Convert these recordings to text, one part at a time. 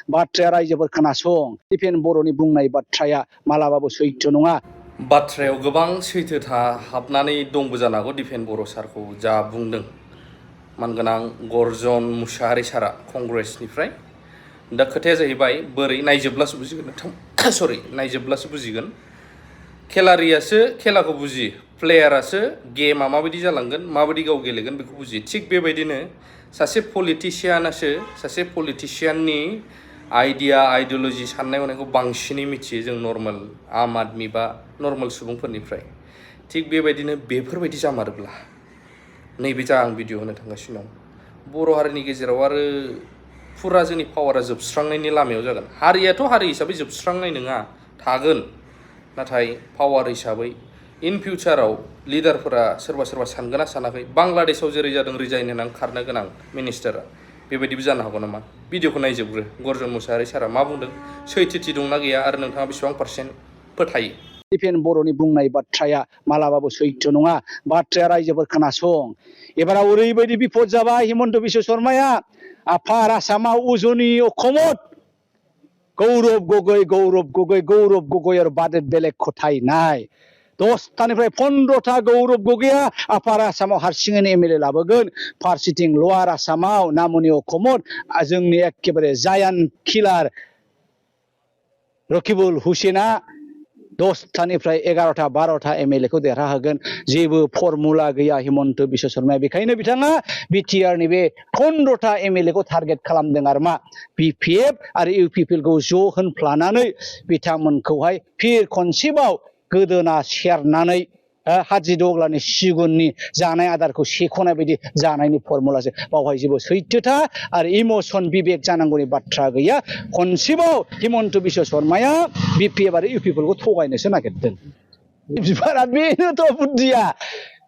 बाथ्राया रायजोफोर खोनासं दिफेन बर'नि बुंनाय बाथ्राया मालाबाबो सैथो नङा बाथ्रायाव गोबां सैथोथा हाबनानै दंबो जानो हागौ दिफेन बर' सारखौ जा बुंदों मानगोनां गर्जन मुसाहारि सारा कंग्रेसनिफ्राय दा खोथाया जाहैबाय बोरै नायजोबब्लासो बुजिगोन सरि नायजोबब्लासो बुजिगोन खेलारियासो खेलाखौ बुजियो प्लेयारासो गेमा माबायदि जालांगोन माबायदि गाव गेलेगोन बेखौ बुजियो थिग बेबायदिनो सासे पलिटिशियाननि आइडिया आइडियोलॉजी साननाय हनायखौ बांसिनै मिथियो जों नर्माल आम आदमी बा नर्माल सुबुंफोरनिफ्राय थिग बेबायदिनो बेफोरबायदि जामारोब्ला नैबे जा आं भिडिअ होनो थांगासिनो दं बर' हारिनि गेजेराव आरो फुरा जोंनि पावारा जोबस्रांनायनि लामायाव जागोन हारियाथ' हारि हिसाबै जोबस्रांनाय नङा थागोन नाथाय पावार हिसाबै इन फिउचाराव लिडारफोरा सोरबा सोरबा सानगोना सानाखै बांलादेशआव जेरै जादों रिजाइन होनानै खारनो गोनां मिनिस्टारा बेबायदिबो जानो हागौ नामा भिडिअखौ नायजोबग्रो गर्जन मुसाहारि सारा मा बुंदों सैथोथि दंना गैया आरो नोंथाङा बेसेबां पार्सेन्ट फोथायो दिफेन बर'नि बुंनाय बाथ्राया मालाबाबो सैथो नङा बाथ्राया रायजोफोर खोनासं एबाराव ओरैबायदि बिपद जाबाय हिमन्त बिश्व शर्माया आफार आसामाव उजनि अखमत गौरव गगৈ और बादल बेलेग खथाय नाय 10टानिफ्राय 15टा गौरव गगैया आफार आसामाव हारसिङैनो एमएलए लाबोगोन फारसेथिं लवार आसामाव नामनि अखमत जोंनि एखेबारे जायान किलार रकिबुल हुसेना 10टानिफ्राय 11टा 12टा एमएलए खौ देरहाहोगोन जेबो फर्मुला गैया हिमन्त बिश्व शर्माया बेखायनो बिथाङा बिटिआरनि बे 15टा एमएलए खौ टारगेट खालामदों आरो मा बिपिएफ आरो इउपिपिएल खौ ज' होनफ्लानानै बिथांमोनखौहाय फिर खनसेबाव गोदोना सेरनानै हाजि दग्लानि सिगुननि जानाय आदारखौ सेख'नाय बायदि जानायनि फर्मुलासो बावहाय जेबो सैथोथा आरो इमोसन बिबेक जानांगौनि बाथ्रा गैया खनसेबाव हिमन्त बिश्व शर्माया बिपिएफ आरो इउपिपिएल खौ थगायनोसो नागिरदों बिबारा बेनोथ' बुद्धिया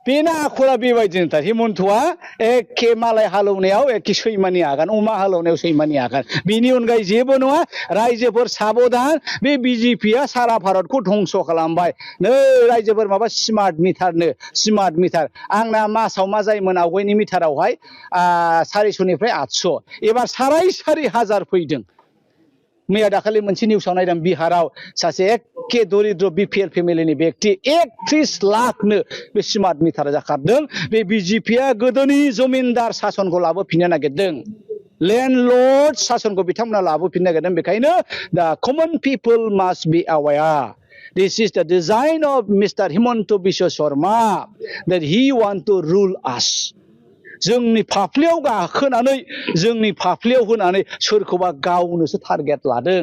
बेना आखला बेबायदिनोथार हिमन्तआ एखे मालाय हालौनायाव एखे सैमानि आगान अमा हालौनायाव सैमानि आगान बेनि अनगायै जेबो नङा रायजोफोर साबधान बे बिजेपिया सारा भारतखौ धंस खालामबाय नै रायजोफोर माबा स्मार्ट मिटार आंना मासाव मा जायोमोन आवगायनि मिटारावहाय 400निफ्राय 800 एबार 4,500 फैदों मैया दाखालि मोनसे निउसाव नायदों बिहाराव सासे एखे दरिद्र बिपिएल फेमिलिनि व्यक्ति 31 लाखनो बे स्मार्ट मिटार जाखारदों बे बिजेपिया गोदोनि जमिनदार शासनखौ लाबोफिननो नागिरदों लैंडलर्ड शासनखौ बिथांमोना लाबोफिननो नागिरदों बेखायनो दा common people must be aware This is the design of Mr. Himanta Biswa Sharma that he want to rule us. जोंनि फाफ्लियाव गाखोनानै जोंनि फाफ्लियाव होनानै सोरखौबा गावनोसो टारगेट लादों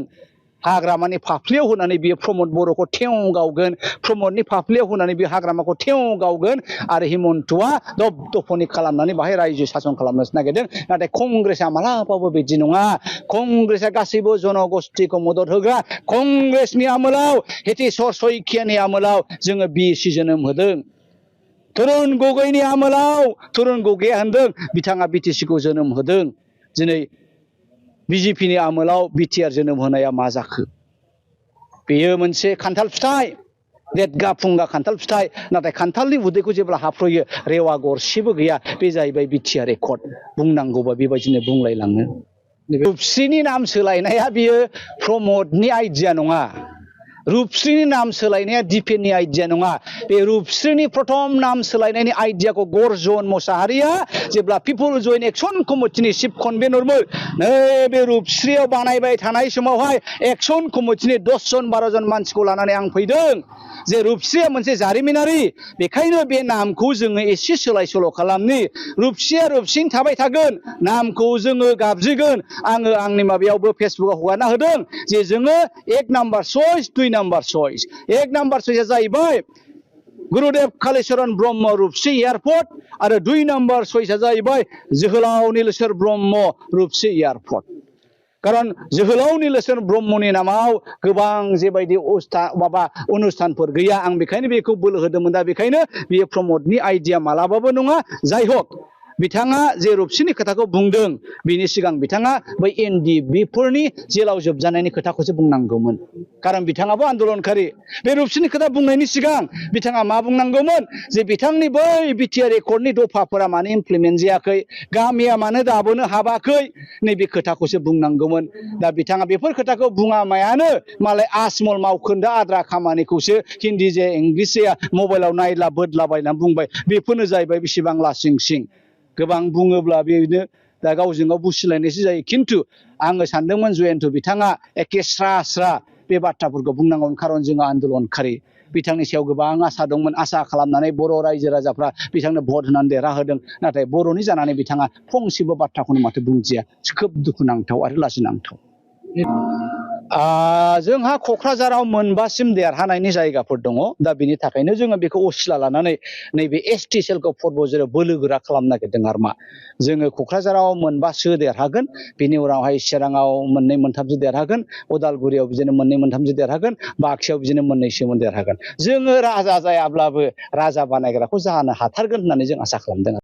हाग्रामानि फाफ्लियाव होनानै बियो प्रमद बर'खौ थेव गावगोन प्रमदनि फाफ्लियाव होनानै बियो हाग्रामाखौ थेव गावगोन आरो हिमन्तआ दबदफनि खालामनानै बाहाय रायजो शासन खालामनोसो नागिरदों नाथाय कंग्रेसआ मालाबाबो बिदि नङा कंग्रेसआ गासैबो जनगोष्ठीखौ मदद होग्रा कंग्रेसनि आमोलाव हेतेश्वर शइकियानि आमोलाव जोङो बिएसि जोनोम होदों तरुण गगैनि आमोलाव तरुण गगैया होनदों बिथाङा बिटिसिखौ जोनोम होदों दिनै बिजेपिनि आमोलाव बिटिआर जोनोम होनाया मा जाखो बेयो मोनसे खान्थाल फिथाइ देदगा फुंगा खान्थाल फिथाइ नाथाय खान्थालनि उदैखौ जेब्ला हाफ्रयो रेवा गरसेबो गैया बे जाहैबाय बिटिआर रेकर्ड बुंनांगौबा बेबायदिनो बुंलायलाङो रुपस्रिनि नाम सोलायनाया बियो प्रमदनि आइडिया नङा रूपश्रीनि नाम सोलायनाया दिफेननि आइडिया नङा बे रूपश्रीनि प्रथम नाम सोलायनायनि आइडियाखौ गर्जन मुसाहारिया जेब्ला पिपल जयेन्ट एक्शन कमिटिनि चिफ कनभेनरमोन नैबे रूपश्रीयाव बानायबाय थानाय समावहाय एक्शन कमिटिनि 10 जन 12 जन मानसिखौ लानानै आं फैदों जे रूपश्रीया मोनसे जारिमिनारि बेखायनो बे नामखौ जोङो एसे सोलाय सोल' खालामनि रूपश्रीया रूपश्रीनि थाबाय थागोन नामखौ जोङो गाबज्रिगोन आङो आंनि माबायावबो फेसबुकाव हगारना होदों जे जोङो 1 number choice 2 number choice 1 number चइसआ जाहैबाय गुरुदेव कालीचरण ब्रह्म रूपश्री एयारपोर्ट आरो 2 नाम्बार चइसआ जाहैबाय जोहोलाव नीलेश्वर ब्रह्म रूपश्री एयारपोर्ट कारण जोहोलाव नीलेश्वर ब्रह्मनि नामाव गोबां जेबायदि अनुष्ठानफोर गैया आं बेखायनो बेखौ बोलो होदोंमोन दा बेखायनो बेयो प्रमदनि आइडिया मालाबाबो नङा जाय हक बिथाङा जे रुपसिनि खोथाखौ बुंदों बिनि सिगां बिथाङा बै एनडिएफबिफोरनि जेलाव जोबजानायनि खोथाखौसो बुंनांगौमोन खारन बिथाङाबो आन्दोलनकारि बे रुपसिनि खोथा बुंनायनि सिगां बिथाङा मा बुंनांगौमोन जे बिथांनि बै बिटिआर एकर्डनि दफाफोरा मानो इमप्लिमेन्ट जायाखै गामिया मानो दाबोनो हाबाखै नैबे खोथाखौसो बुंनांगौमोन दा बिथाङा बेफोर खोथाखौ बुङामायानो मालाय आसमल मावखोन्दा आद्रा खामानिखौसो हिन्दी जे इंलिस जाया मबाइलाव नायला बोदलाबायनानै बुंबाय बेफोरनो जाहैबाय बेसेबां लासिं सिं गोबां बुङोब्ला बेनो दा गावजों गाव बुसिलायनायसो जायो खिन्थु आङो सानदोंमोन जयन्त बिथाङा एखे स्रा स्रा बे बाथ्राफोरखौ बुंनांगौमोन खारन जोङो आन्दोलनकारि बिथांनि सायाव गोबां आसा दंमोन आसा खालामनानै बर' रायजो राजाफ्रा बिथांनो भट होनानै देरहाहोदों नाथाय बर'नि जानानै बिथाङा फंसेबो बाथ्राखौनो माथो बुंदिया खोब दुखुनांथाव आरो लाजिनांथाव जोंहा क'क्राझाराव मोनबासिम देरहानायनि जायगाफोर दङ दा बिनि थाखायनो जोङो बेखौ असिला लानानै नैबे एसटि सेलखौ फर्बजेराव बोलो गोरा खालामनो नागिरदों आरो मा जोङो क'क्राझाराव मोनबासो देरहागोन बिनि उनावहाय चिराङाव मोननै मोनथामसो देरहागोन उदालगुरियाव बिदिनो मोननै मोनथामसो देरहागोन बाक्सायाव बिदिनो मोननैसो देरहागोन जोङो राजा जायाब्लाबो राजा बानायग्राखौ जानो हाथारगोन होननानै जों आसा खालामदों